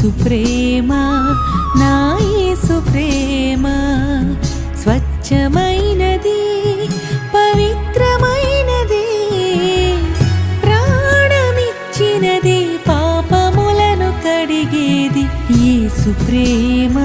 యేసు ప్రేమ నా యేసు ప్రేమ స్వచ్ఛమైనది పవిత్రమైనది ప్రాణమిచ్చినది పాపములను కడిగేది యేసు ప్రేమ